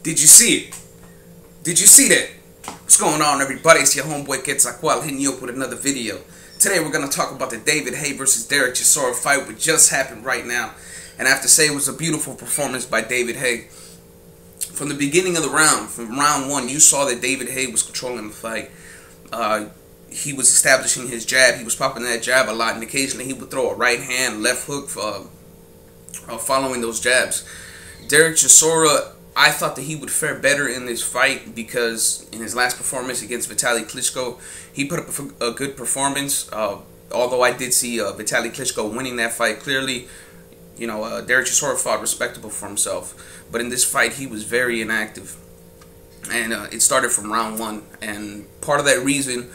Did you see it? Did you see that? What's going on, everybody? It's your homeboy Quetzalcoatl hitting you up with another video. Today we're going to talk about the David Haye versus Dereck Chisora fight, which just happened right now. And I have to say it was a beautiful performance by David Haye. From the beginning of the round, from round one, you saw that David Haye was controlling the fight. He was establishing his jab. He was popping that jab a lot, and occasionally he would throw a right hand, left hook following those jabs. Dereck Chisora, I thought that he would fare better in this fight because in his last performance against Vitaly Klitschko, he put up a good performance. Although I did see Vitaly Klitschko winning that fight clearly, you know, Dereck Chisora fought respectable for himself. But in this fight, he was very inactive. And it started from round one. And part of that reason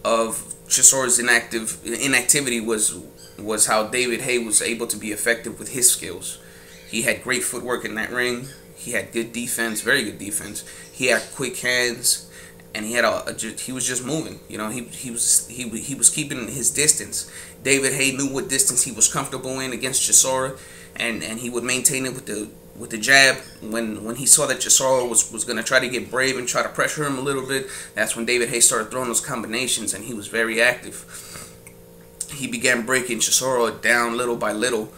of Chisora's inactivity was how David Haye was able to be effective with his skills. He had great footwork in that ring. He had good defense, very good defense. He had quick hands, and he had he was just moving. You know, he was keeping his distance. David Haye knew what distance he was comfortable in against Chisora, and he would maintain it with the jab. When he saw that Chisora was going to try to get brave and try to pressure him a little bit, that's when David Haye started throwing those combinations, and he was very active. He began breaking Chisora down little by little.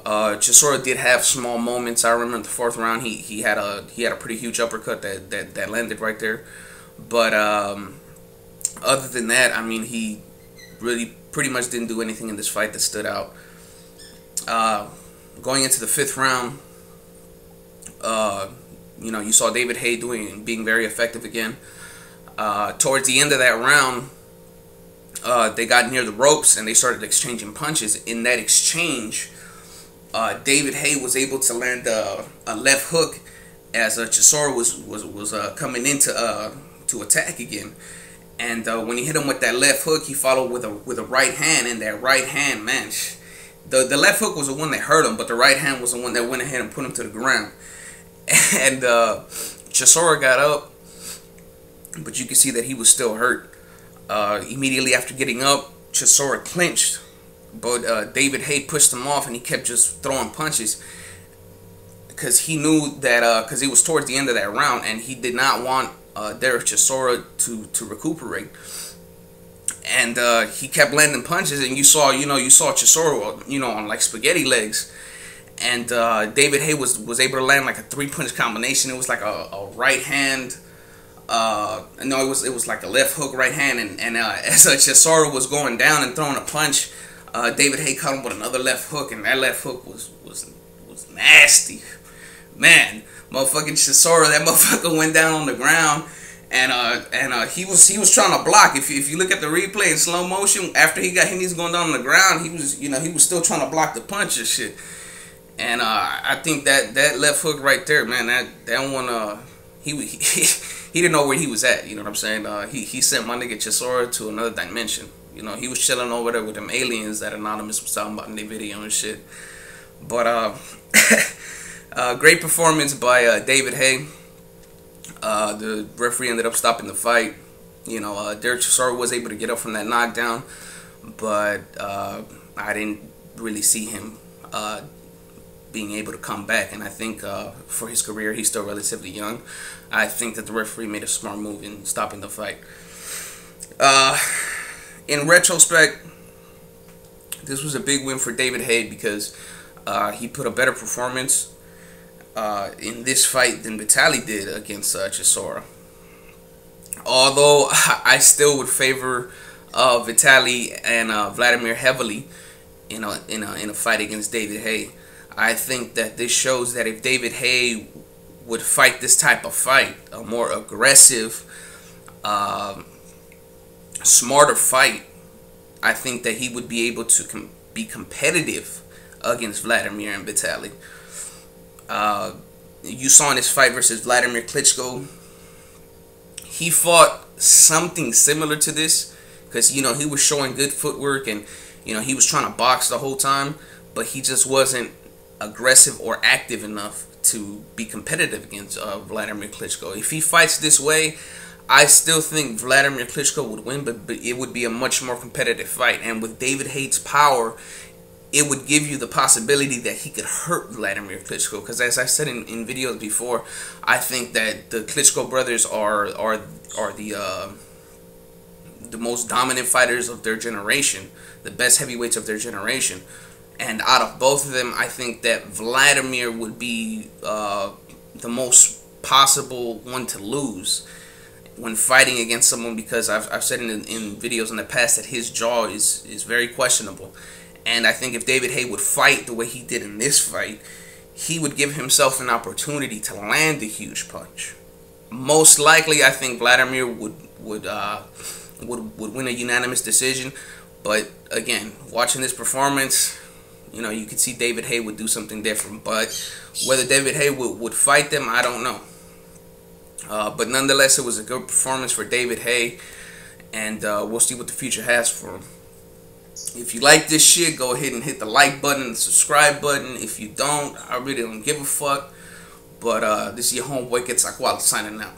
Chisora did have small moments. I remember in the fourth round he had a pretty huge uppercut that landed right there. But other than that, I mean, he really pretty much didn't do anything in this fight that stood out. Going into the fifth round, you know, you saw David Haye being very effective again. Towards the end of that round, they got near the ropes and they started exchanging punches. In that exchange, David Haye was able to land a left hook as Chisora was coming in to attack again. And when he hit him with that left hook, he followed with a right hand. And that right hand, man, the left hook was the one that hurt him, but the right hand was the one that went ahead and put him to the ground. And Chisora got up, but you can see that he was still hurt. Immediately after getting up, Chisora clinched. But David Haye pushed him off, and he kept just throwing punches because he knew that because it was towards the end of that round, and he did not want Dereck Chisora to recuperate. And he kept landing punches, and you saw Chisora, you know, on like spaghetti legs. And David Haye was able to land like a 3-punch combination. It was like a right hand. No, it was like a left hook, right hand, and as Chisora was going down and throwing a punch, David Haye caught him with another left hook, and that left hook was nasty, man. Motherfucking Chisora, that motherfucker went down on the ground, and he was trying to block. If you look at the replay in slow motion, after he got him, he's going down on the ground. He was still trying to block the punch and shit. And I think that left hook right there, man, that one, he didn't know where he was at. You know what I'm saying? He sent my nigga Chisora to another dimension. You know, he was chilling over there with them aliens that Anonymous was talking about in their video and shit. But great performance by David Haye. The referee ended up stopping the fight. You know, Dereck Chisora was able to get up from that knockdown, but I didn't really see him being able to come back. And I think for his career, he's still relatively young. I think that the referee made a smart move in stopping the fight. In retrospect, this was a big win for David Haye because he put a better performance in this fight than Vitaly did against Chisora. Although I still would favor Vitaly and Vladimir heavily in a fight against David Haye. I think that this shows that if David Haye would fight this type of fight, a more aggressive, smarter fight, I think that he would be able to be competitive against Vladimir and Vitaly. You saw in his fight versus Vladimir Klitschko, he fought something similar to this because, you know, he was showing good footwork and, you know, he was trying to box the whole time, but he just wasn't aggressive or active enough to be competitive against Vladimir Klitschko. If he fights this way, I still think Vladimir Klitschko would win, but it would be a much more competitive fight. And with David Haye's power, it would give you the possibility that he could hurt Vladimir Klitschko. Because as I said in videos before, I think that the Klitschko brothers are the most dominant fighters of their generation, the best heavyweights of their generation. And out of both of them, I think that Vladimir would be the most possible one to lose when fighting against someone, because I've said in videos in the past that his jaw is very questionable. And I think if David Haye would fight the way he did in this fight, he would give himself an opportunity to land a huge punch. Most likely, I think Vladimir would win a unanimous decision. But again, watching this performance, you know, you could see David Haye would do something different. But whether David Haye would fight them, I don't know. But nonetheless, it was a good performance for David Haye, and we'll see what the future has for him. If you like this shit, go ahead and hit the like button and the subscribe button. If you don't, I really don't give a fuck. But this is your homeboy Quetzalcoatl signing out.